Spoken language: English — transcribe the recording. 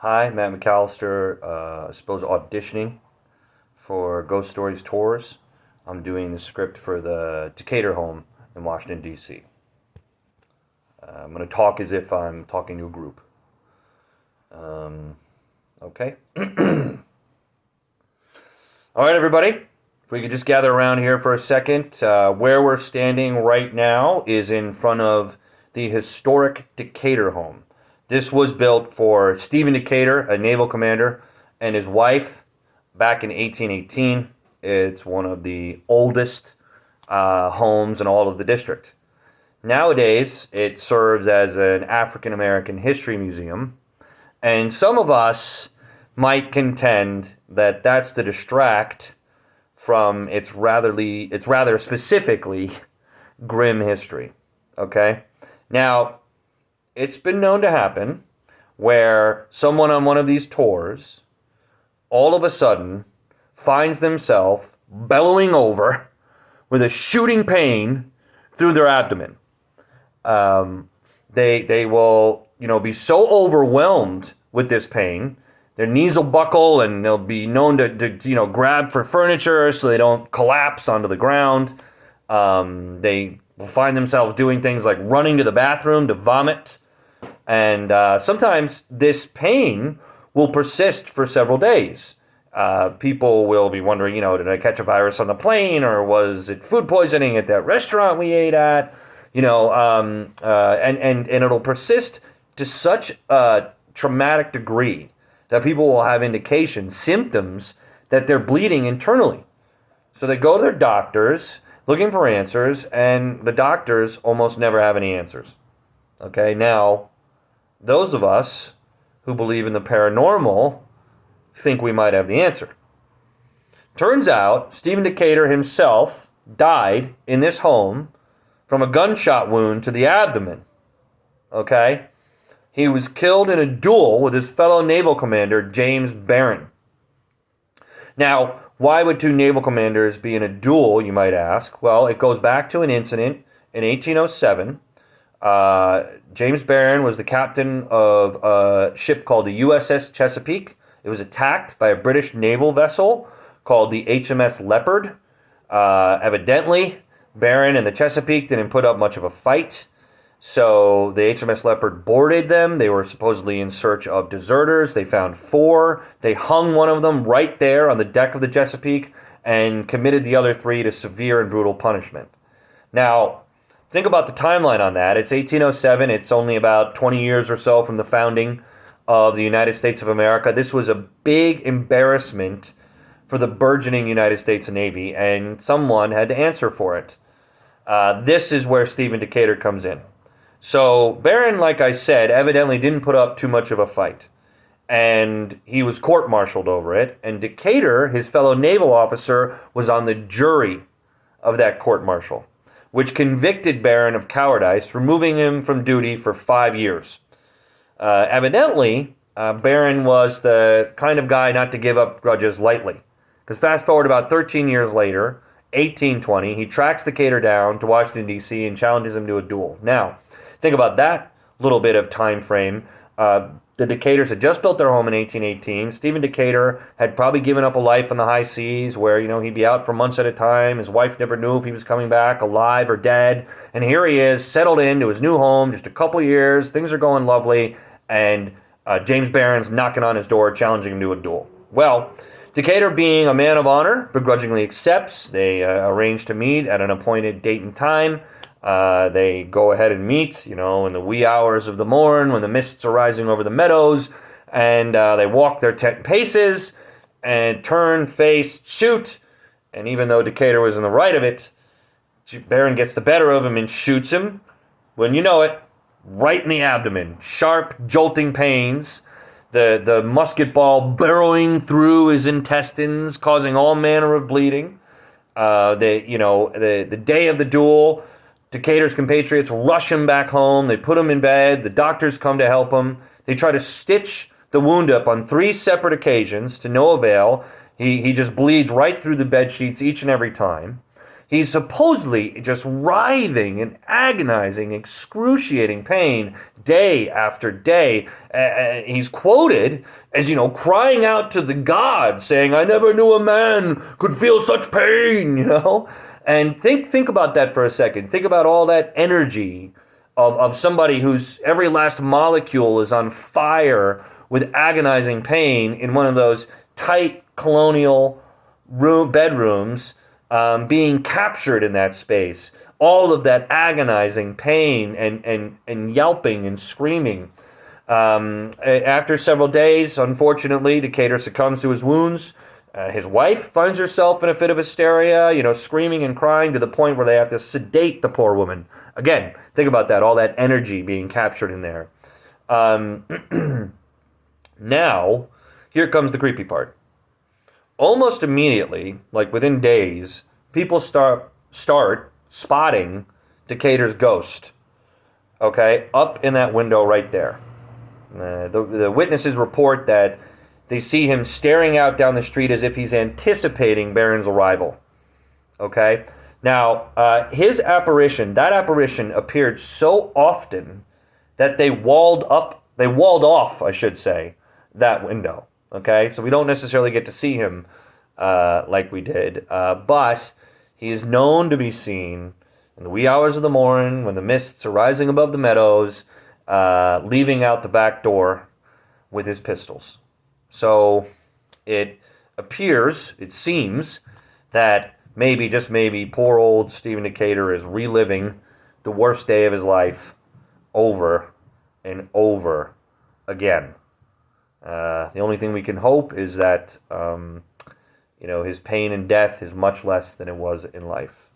Hi, Matt McAllister. I suppose auditioning for Ghost Stories Tours. I'm doing the script for the Decatur home in Washington, D.C. I'm going to talk as if I'm talking to a group. Um, okay. All right, everybody. If we could just gather around here for a second. Where we're standing right now is in front of the historic Decatur home. This was built for Stephen Decatur, a naval commander, and his wife back in 1818. It's one of the oldest homes in all of the district. Nowadays, it serves as an African American history museum, and some of us might contend that that's to distract from its rather specifically grim history. Okay? Now, it's been known to happen where someone on one of these tours all of a sudden finds themselves bellowing over with a shooting pain through their abdomen. They will be so overwhelmed with this pain, their knees will buckle and they'll be known to grab for furniture so they don't collapse onto the ground. They will find themselves doing things like running to the bathroom to vomit. And sometimes this pain will persist for several days. People will be wondering, did I catch a virus on the plane, or was it food poisoning at that restaurant we ate at? And it'll persist to such a traumatic degree that people will have indications, symptoms that they're bleeding internally. So they go to their doctors looking for answers, and the doctors almost never have any answers. Okay, now, those of us who believe in the paranormal think we might have the answer. Turns out, Stephen Decatur himself died in this home from a gunshot wound to the abdomen. Okay? He was killed in a duel with his fellow naval commander, James Barron. Now, why would two naval commanders be in a duel, you might ask? Well, it goes back to an incident in 1807. James Barron was the captain of a ship called the USS Chesapeake. It was attacked by a British naval vessel called the HMS Leopard. Evidently, Barron and the Chesapeake didn't put up much of a fight, so the HMS Leopard boarded them. They were supposedly in search of deserters. They found 4. They hung one of them right there on the deck of the Chesapeake and committed the other 3 to severe and brutal punishment. Now, think about the timeline on that. It's 1807. It's only about 20 years or so from the founding of the United States of America. This was a big embarrassment for the burgeoning United States Navy, and someone had to answer for it. This is where Stephen Decatur comes in. So Barron, like I said, evidently didn't put up too much of a fight, and he was court-martialed over it, and Decatur, his fellow naval officer, was on the jury of that court-martial, which convicted Barron of cowardice, removing him from duty for 5 years. Evidently, Barron was the kind of guy not to give up grudges lightly. Because fast forward about 13 years later, 1820, he tracks Decatur down to Washington, D.C. and challenges him to a duel. Now, think about that little bit of time frame. The Decaturs had just built their home in 1818. Stephen Decatur had probably given up a life on the high seas where, he'd be out for months at a time. His wife never knew if he was coming back alive or dead. And here he is, settled into his new home, just a couple years. Things are going lovely. And James Barron's knocking on his door, challenging him to a duel. Well, Decatur, being a man of honor, begrudgingly accepts. They arrange to meet at an appointed date and time. They go ahead and meet, in the wee hours of the morn when the mists are rising over the meadows, and they walk their 10 paces and turn, face, shoot. And even though Decatur was in the right of it, Barron gets the better of him and shoots him. When you know it, right in the abdomen. Sharp, jolting pains. The musket ball burrowing through his intestines, causing all manner of bleeding. The day of the duel, Decatur's compatriots rush him back home. They put him in bed. The doctors come to help him. They try to stitch the wound up on 3 separate occasions to no avail. He just bleeds right through the bed sheets each and every time. He's supposedly just writhing in agonizing, excruciating pain day after day. He's quoted as, crying out to the gods, saying, "I never knew a man could feel such pain." And think about that for a second. Think about all that energy of somebody whose every last molecule is on fire with agonizing pain in one of those tight colonial bedrooms, being captured in that space. All of that agonizing pain and yelping and screaming. After several days, unfortunately, Decatur succumbs to his wounds. His wife finds herself in a fit of hysteria, screaming and crying to the point where they have to sedate the poor woman. Again, think about that, all that energy being captured in there. Now, here comes the creepy part. Almost immediately, like within days, people start spotting Decatur's ghost, okay, up in that window right there. The witnesses report that they see him staring out down the street as if he's anticipating Barron's arrival, okay? Now, that apparition appeared so often that they walled off, I should say, that window. Okay, so we don't necessarily get to see him like we did, but he is known to be seen in the wee hours of the morning when the mists are rising above the meadows, leaving out the back door with his pistols. So it seems that maybe, just maybe, poor old Stephen Decatur is reliving the worst day of his life over and over again. The only thing we can hope is that, his pain and death is much less than it was in life.